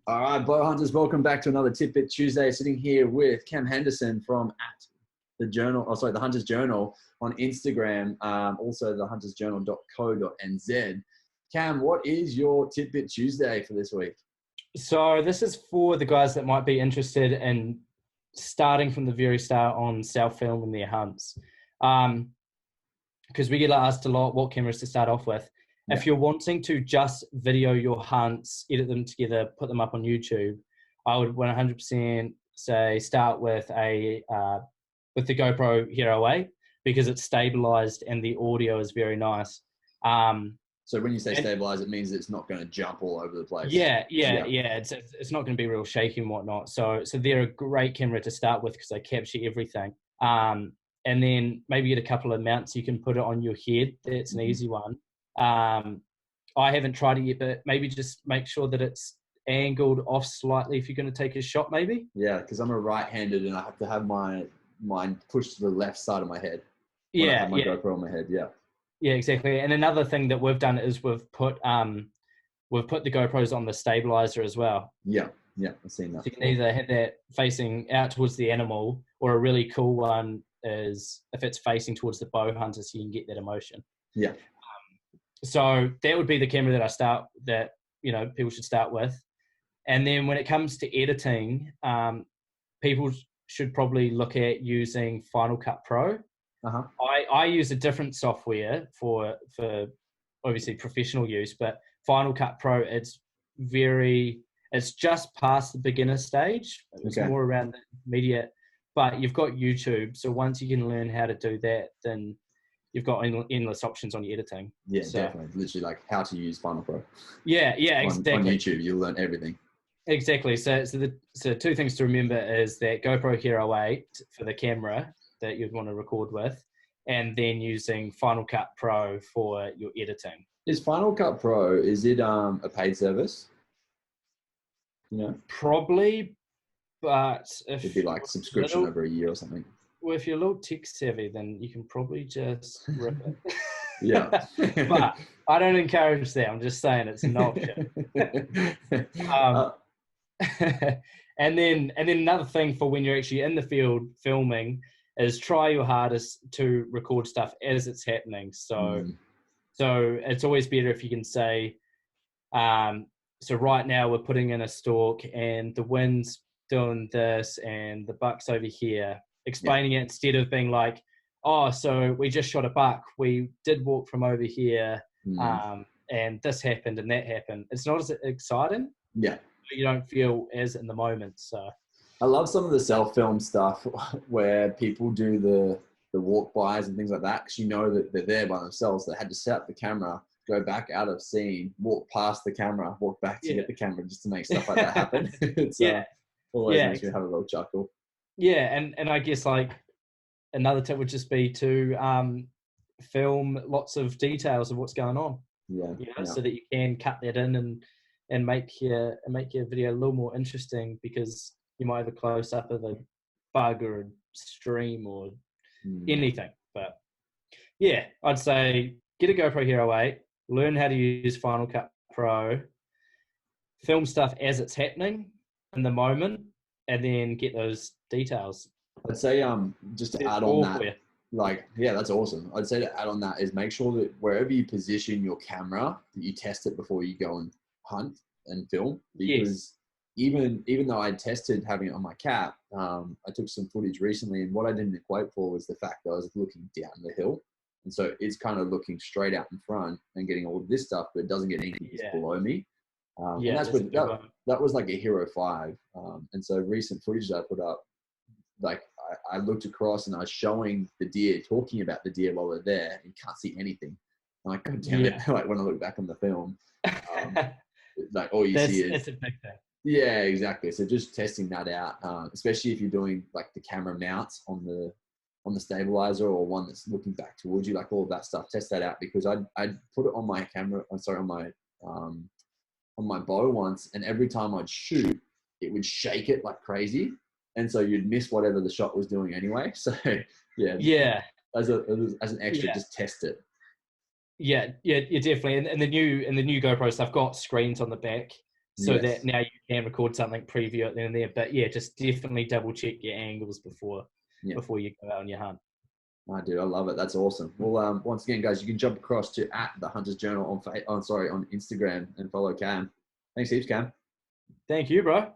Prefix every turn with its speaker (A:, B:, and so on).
A: All right, bow hunters, welcome back to another Tidbit Tuesday. Sitting here with Cam Henderson from the Hunter's Journal on Instagram, also the huntersjournal.co.nz. Cam, what is your Tidbit Tuesday for this week?
B: So this is for the guys that might be interested in starting from the very start on self-filming their hunts. Because we get asked a lot what cameras to start off with. Yeah. If you're wanting to just video your hunts, edit them together, put them up on YouTube, I would 100% say start with the GoPro Hero 8 because it's stabilized and the audio is very nice.
A: So when you say stabilized, it means it's not going to jump all over the place.
B: Yeah. It's not going to be real shaky and whatnot. So they're a great camera to start with because they capture everything. And then maybe get a couple of mounts you can put it on your head. That's an easy one. I haven't tried it yet, but maybe just make sure that it's angled off slightly if you're going to take a shot, maybe.
A: Yeah, because I'm a right-handed and I have to have mine pushed to the left side of my head.
B: I
A: have my GoPro on my head.
B: Yeah, exactly. And another thing that we've done is we've put the GoPros on the stabilizer as well.
A: Yeah, I've seen that.
B: So you can either have that facing out towards the animal, or a really cool one is if it's facing towards the bow hunter, so you can get that emotion.
A: Yeah.
B: So that would be the camera that people should start with. And then when it comes to editing, people should probably look at using Final Cut Pro.
A: Uh-huh.
B: I use a different software for obviously professional use, but Final Cut Pro, it's just past the beginner stage. It's more around the intermediate, but you've got YouTube. So once you can learn how to do that, then you've got endless options on your editing.
A: Yeah, definitely. Literally like how to use Final Pro.
B: Yeah, exactly.
A: On YouTube, you'll learn everything.
B: Exactly. So two things to remember is that GoPro Hero 8 for the camera that you'd want to record with, and then using Final Cut Pro for your editing.
A: Is Final Cut Pro, is it a paid service?
B: Probably, but if
A: it'd be like subscription over a year or something.
B: Well, if you're a little tech savvy, then you can probably just rip it.
A: Yeah.
B: But I don't encourage that. I'm just saying it's an option. And then another thing for when you're actually in the field filming is try your hardest to record stuff as it's happening. So it's always better if you can say, so right now we're putting in a stalk and the wind's doing this and the buck's over here. Explaining it instead of being like, oh, so we just shot a buck. We did walk from over here, and this happened and that happened. It's not as exciting.
A: Yeah.
B: You don't feel as in the moment. So
A: I love some of the self-film stuff where people do the walk-bys and things like that because that they're there by themselves. They had to set up the camera, go back out of scene, walk past the camera, walk back to get the camera just to make stuff like that happen. It's always makes me have a little chuckle.
B: Yeah, and I guess like another tip would just be to film lots of details of what's going on. So that you can cut that in and make your video a little more interesting because you might have a close up of a bug or a stream or anything. But yeah, I'd say get a GoPro Hero 8, learn how to use Final Cut Pro, film stuff as it's happening in the moment, and then get those details.
A: I'd say just to add on that, that's awesome. I'd say to add on that is make sure that wherever you position your camera, that you test it before you go and hunt and film. Because even though I tested having it on my cat, I took some footage recently, and what I didn't equate for was the fact that I was looking down the hill. And so it's kind of looking straight out in front and getting all of this stuff, but it doesn't get anything below me. And that was like a Hero 5. And so recent footage that I put up, like I looked across and I was showing the deer, talking about the deer while they're there. And you can't see anything. I'm like, God damn it. Like when I look back on the film, like all you see is...
B: That's a big thing.
A: Yeah, exactly. So just testing that out, especially if you're doing like the camera mounts on the stabilizer or one that's looking back towards you, like all of that stuff, test that out because I'd put it on my camera, on my bow once, and every time I'd shoot, it would shake it like crazy. And so you'd miss whatever the shot was doing anyway. So as an extra, just test it.
B: Yeah, definitely. And the new GoPros, they've got screens on the back so that now you can record something preview it then and there. But yeah, just definitely double check your angles before you go out on your hunt.
A: I do. I love it. That's awesome. Well, once again, guys, you can jump across to @the Hunter's Journal on Instagram and follow Cam. Thanks heaps, Cam.
B: Thank you, bro.